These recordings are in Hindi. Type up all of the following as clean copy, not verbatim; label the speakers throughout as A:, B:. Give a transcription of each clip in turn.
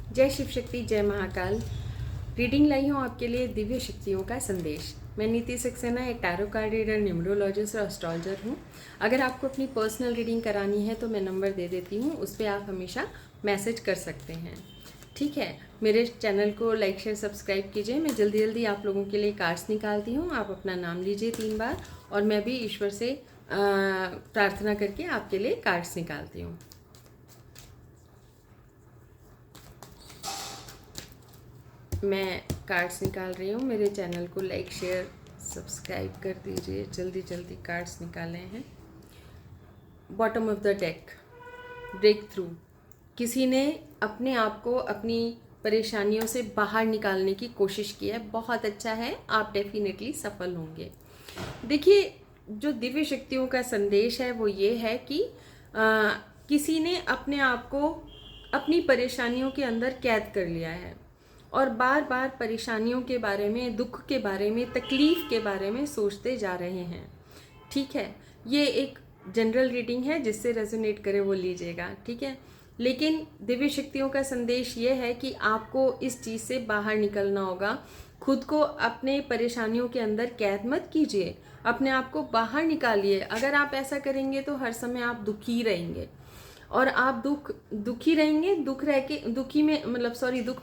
A: जय शिव शक्ति, जय महाकाल। रीडिंग लाई हूँ आपके लिए दिव्य शक्तियों का संदेश। मैं नीति सक्सेना, एक टैरो कार्ड रीडर, न्यूमरोलॉजिस्ट और एस्ट्रोलॉजर हूँ। अगर आपको अपनी पर्सनल रीडिंग करानी है तो मैं नंबर दे देती हूँ, उस पर आप हमेशा मैसेज कर सकते हैं। ठीक है, मेरे चैनल को लाइक शेयर सब्सक्राइब कीजिए। मैं जल्दी जल्दी आप लोगों के लिए कार्ड्स निकालती हूँ। आप अपना नाम लीजिए 3 बार और मैं भी ईश्वर से प्रार्थना करके आपके लिए कार्ड्स निकालती हूँ। मैं कार्ड्स निकाल रही हूँ। मेरे चैनल को लाइक शेयर सब्सक्राइब कर दीजिए। जल्दी जल्दी कार्ड्स निकाले हैं। Bottom of the deck, break through. किसी ने अपने आप को अपनी परेशानियों से बाहर निकालने की कोशिश की है। बहुत अच्छा है, आप डेफिनेटली सफल होंगे। देखिए, जो दिव्य शक्तियों का संदेश है वो ये है कि किसी ने अपने आप को अपनी परेशानियों के अंदर कैद कर लिया है और बार बार परेशानियों के बारे में, दुख के बारे में, तकलीफ के बारे में सोचते जा रहे हैं। ठीक है, ये एक जनरल रीडिंग है, जिससे रेजोनेट करे वो लीजिएगा। ठीक है, लेकिन दिव्य शक्तियों का संदेश ये है कि आपको इस चीज़ से बाहर निकलना होगा। खुद को अपने परेशानियों के अंदर कैद मत कीजिए, अपने आप को बाहर निकालिए। अगर आप ऐसा करेंगे तो हर समय आप दुखी रहेंगे और आप दुखी रहेंगे। दुख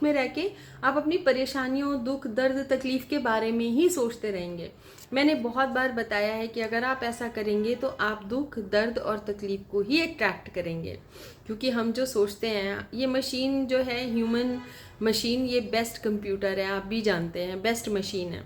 A: में रह के आप अपनी परेशानियों, दुख, दर्द, तकलीफ के बारे में ही सोचते रहेंगे। मैंने बहुत बार बताया है कि अगर आप ऐसा करेंगे तो आप दुख, दर्द और तकलीफ को ही अट्रैक्ट करेंगे, क्योंकि हम जो सोचते हैं, ये मशीन जो है, ह्यूमन मशीन, ये बेस्ट कंप्यूटर है, आप भी जानते हैं, बेस्ट मशीन है।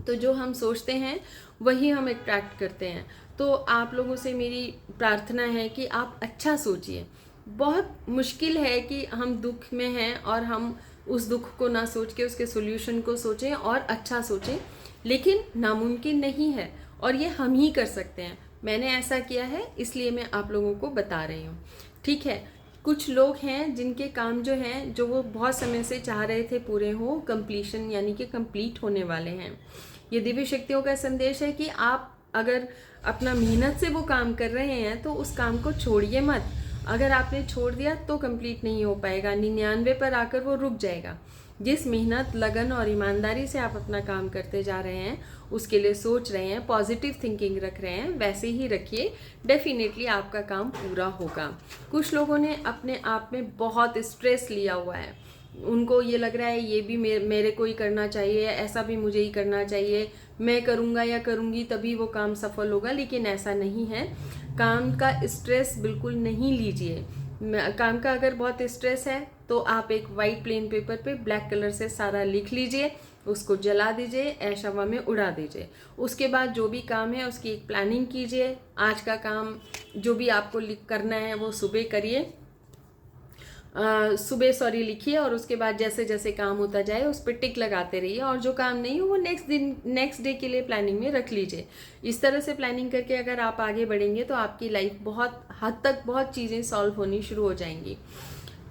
A: तो जो हम सोचते हैं वही हम अट्रैक्ट करते हैं। तो आप लोगों से मेरी प्रार्थना है कि आप अच्छा सोचिए। बहुत मुश्किल है कि हम दुख में हैं और हम उस दुख को ना सोच के उसके सॉल्यूशन को सोचें और अच्छा सोचें, लेकिन नामुमकिन नहीं है और ये हम ही कर सकते हैं। मैंने ऐसा किया है, इसलिए मैं आप लोगों को बता रही हूँ। ठीक है, कुछ लोग हैं जिनके काम जो हैं, जो वो बहुत समय से चाह रहे थे पूरे हो, कंप्लीशन यानी कि कंप्लीट होने वाले हैं। ये दिव्य शक्तियों का संदेश है कि आप अगर अपना मेहनत से वो काम कर रहे हैं तो उस काम को छोड़िए मत। अगर आपने छोड़ दिया तो कंप्लीट नहीं हो पाएगा, 99 पर आकर वो रुक जाएगा। जिस मेहनत, लगन और ईमानदारी से आप अपना काम करते जा रहे हैं, उसके लिए सोच रहे हैं, पॉजिटिव थिंकिंग रख रहे हैं, वैसे ही रखिए। डेफिनेटली आपका काम पूरा होगा। कुछ लोगों ने अपने आप में बहुत स्ट्रेस लिया हुआ है। उनको ये लग रहा है ये भी मेरे को ही करना चाहिए, ऐसा भी मुझे ही करना चाहिए, मैं करूँगा या करूँगी तभी वो काम सफल होगा, लेकिन ऐसा नहीं है। काम का स्ट्रेस बिल्कुल नहीं लीजिए। काम का अगर बहुत स्ट्रेस है तो आप एक वाइट प्लेन पेपर पे ब्लैक कलर से सारा लिख लीजिए, उसको जला दीजिए, ऐश हवा में उड़ा दीजिए। उसके बाद जो भी काम है उसकी एक प्लानिंग कीजिए। आज का काम जो भी आपको करना है वो सुबह करिए, लिखिए और उसके बाद जैसे जैसे काम होता जाए उस पर टिक लगाते रहिए, और जो काम नहीं हो वो नेक्स्ट डे के लिए प्लानिंग में रख लीजिए। इस तरह से प्लानिंग करके अगर आप आगे बढ़ेंगे तो आपकी लाइफ बहुत हद तक बहुत चीज़ें सॉल्व होनी शुरू हो जाएंगी।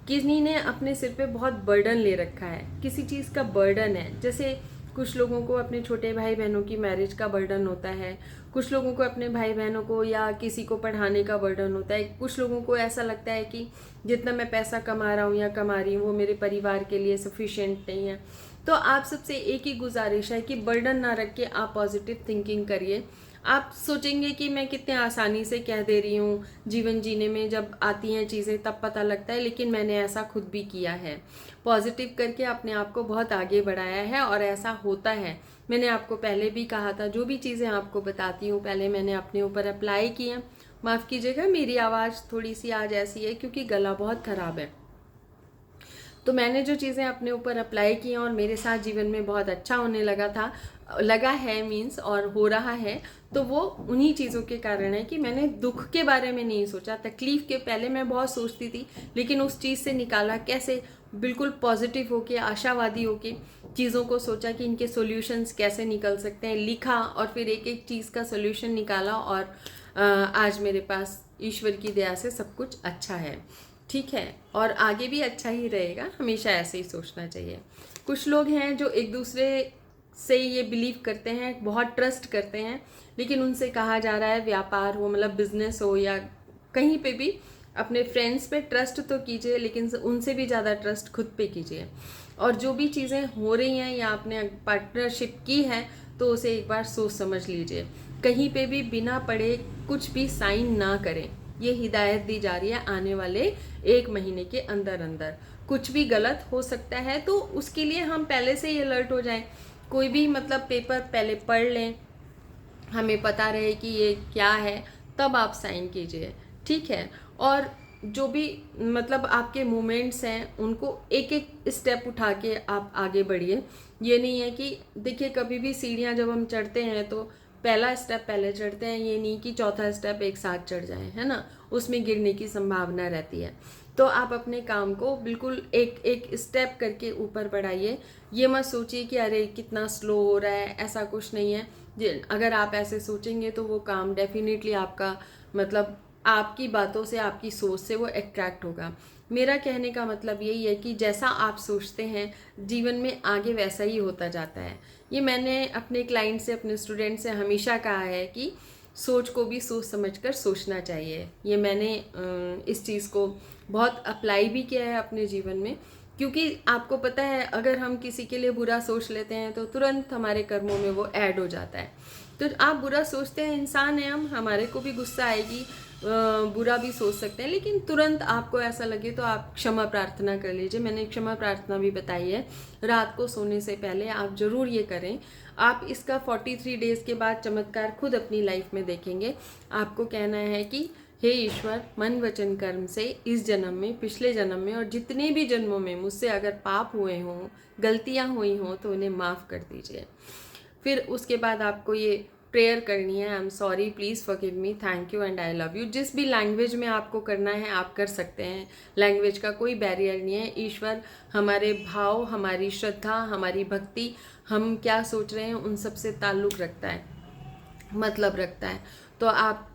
A: किसी ने अपने सिर पे बहुत बर्डन ले रखा है, किसी चीज़ का बर्डन है। जैसे कुछ लोगों को अपने छोटे भाई बहनों की मैरिज का बर्डन होता है, कुछ लोगों को अपने भाई बहनों को या किसी को पढ़ाने का बर्डन होता है, कुछ लोगों को ऐसा लगता है कि जितना मैं पैसा कमा रहा हूँ या कमा रही हूँ वो मेरे परिवार के लिए सफिशिएंट नहीं है। तो आप सबसे एक ही गुजारिश है कि बर्डन ना रख के आप पॉजिटिव थिंकिंग करिए। आप सोचेंगे कि मैं कितने आसानी से कह दे रही हूँ, जीवन जीने में जब आती हैं चीज़ें तब पता लगता है, लेकिन मैंने ऐसा खुद भी किया है। पॉजिटिव करके अपने आप को बहुत आगे बढ़ाया है और ऐसा होता है। मैंने आपको पहले भी कहा था, जो भी चीज़ें आपको बताती हूँ पहले मैंने अपने ऊपर अप्लाई की हैं। माफ़ कीजिएगा, मेरी आवाज़ थोड़ी सी आज ऐसी है क्योंकि गला बहुत ख़राब है। तो मैंने जो चीज़ें अपने ऊपर अप्लाई की हैं और मेरे साथ जीवन में बहुत अच्छा होने लगा है मीन्स और हो रहा है, तो वो उन्हीं चीज़ों के कारण है कि मैंने दुख के बारे में नहीं सोचा। तकलीफ के पहले मैं बहुत सोचती थी, लेकिन उस चीज़ से निकाला कैसे, बिल्कुल पॉजिटिव होके, आशावादी होके चीज़ों को सोचा कि इनके सॉल्यूशंस कैसे निकल सकते हैं, लिखा और फिर एक एक चीज़ का सॉल्यूशन निकाला और आज मेरे पास ईश्वर की दया से सब कुछ अच्छा है। ठीक है, और आगे भी अच्छा ही रहेगा, हमेशा ऐसे ही सोचना चाहिए। कुछ लोग हैं जो एक दूसरे से ये बिलीव करते हैं, बहुत ट्रस्ट करते हैं, लेकिन उनसे कहा जा रहा है व्यापार हो, मतलब बिजनेस हो या कहीं पे भी अपने फ्रेंड्स पे ट्रस्ट तो कीजिए, लेकिन उनसे भी ज़्यादा ट्रस्ट खुद पे कीजिए। और जो भी चीज़ें हो रही हैं या आपने पार्टनरशिप की है तो उसे एक बार सोच समझ लीजिए। कहीं पे भी बिना पढ़े कुछ भी साइन ना करें। ये हिदायत दी जा रही है आने वाले 1 महीने के अंदर अंदर। कुछ भी गलत हो सकता है तो उसके लिए हम पहले से ही अलर्ट हो जाएं। कोई भी मतलब पेपर पहले पढ़ लें, हमें पता रहे कि ये क्या है, तब आप साइन कीजिए, ठीक है। और जो भी मतलब आपके मूवमेंट्स हैं उनको एक एक स्टेप उठा के आप आगे बढ़िए। ये नहीं है कि देखिए कभी भी सीढ़ियाँ जब हम चढ़ते हैं तो पहला स्टेप पहले चढ़ते हैं, ये नहीं कि चौथा स्टेप एक साथ चढ़ जाए, है ना, उसमें गिरने की संभावना रहती है। तो आप अपने काम को बिल्कुल एक एक स्टेप करके ऊपर बढ़ाइए। ये मत सोचिए कि अरे कितना स्लो हो रहा है, ऐसा कुछ नहीं है। अगर आप ऐसे सोचेंगे तो वो काम डेफिनेटली आपका मतलब आपकी बातों से, आपकी सोच से वो अट्रैक्ट होगा। मेरा कहने का मतलब यही है कि जैसा आप सोचते हैं जीवन में आगे वैसा ही होता जाता है। ये मैंने अपने क्लाइंट से, अपने स्टूडेंट से हमेशा कहा है कि सोच को भी सोच समझकर सोचना चाहिए। ये मैंने इस चीज़ को बहुत अप्लाई भी किया है अपने जीवन में, क्योंकि आपको पता है अगर हम किसी के लिए बुरा सोच लेते हैं तो तुरंत हमारे कर्मों में वो ऐड हो जाता है। तो आप बुरा सोचते हैं, इंसान है हम, हमारे को भी गुस्सा आएगी, बुरा भी सोच सकते हैं, लेकिन तुरंत आपको ऐसा लगे तो आप क्षमा प्रार्थना कर लीजिए। मैंने क्षमा प्रार्थना भी बताई है, रात को सोने से पहले आप ज़रूर ये करें। आप इसका 43 डेज़ के बाद चमत्कार खुद अपनी लाइफ में देखेंगे। आपको कहना है कि हे ईश्वर, मन वचन कर्म से इस जन्म में, पिछले जन्म में और जितने भी जन्मों में मुझसे अगर पाप हुए हों, गलतियाँ हुई हों तो उन्हें माफ़ कर दीजिए। फिर उसके बाद आपको ये प्रेयर करनी है, I am sorry, please forgive me, thank you and I love you. जिस भी लैंग्वेज में आपको करना है आप कर सकते हैं, लैंग्वेज का कोई बैरियर नहीं है। ईश्वर हमारे भाव, हमारी श्रद्धा, हमारी भक्ति, हम क्या सोच रहे हैं उन सब से ताल्लुक़ रखता है, मतलब रखता है। तो आप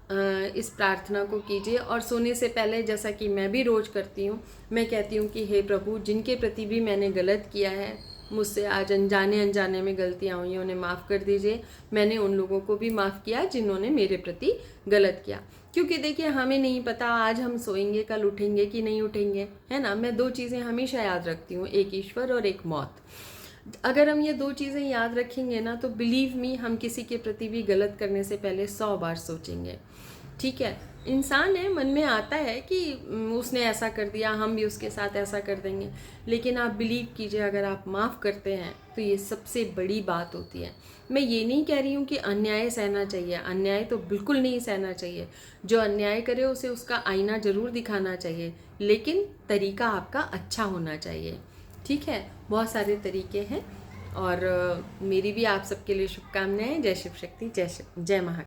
A: इस प्रार्थना को कीजिए और सोने से पहले, जैसा कि मैं भी रोज़ करती हूँ, मैं कहती हूँ कि हे प्रभु, जिनके प्रति भी मैंने गलत किया है, मुझसे आज अनजाने अनजाने में गलतियाँ हुई, उन्हें माफ़ कर दीजिए। मैंने उन लोगों को भी माफ़ किया जिन्होंने मेरे प्रति गलत किया। क्योंकि देखिए हमें नहीं पता आज हम सोएंगे कल उठेंगे कि नहीं उठेंगे, है ना। मैं 2 चीज़ें हमेशा याद रखती हूँ, एक ईश्वर और एक मौत। अगर हम ये 2 चीज़ें याद रखेंगे ना तो बिलीव मी, हम किसी के प्रति भी गलत करने से पहले 100 बार सोचेंगे, ठीक है। इंसान है, मन में आता है कि उसने ऐसा कर दिया, हम भी उसके साथ ऐसा कर देंगे, लेकिन आप बिलीव कीजिए अगर आप माफ़ करते हैं तो ये सबसे बड़ी बात होती है। मैं ये नहीं कह रही हूँ कि अन्याय सहना चाहिए, अन्याय तो बिल्कुल नहीं सहना चाहिए। जो अन्याय करे उसे उसका आईना ज़रूर दिखाना चाहिए, लेकिन तरीका आपका अच्छा होना चाहिए, ठीक है। बहुत सारे तरीके हैं और मेरी भी आप सबके लिए शुभकामनाएं। जय शिव शक्ति, जय महाकाल।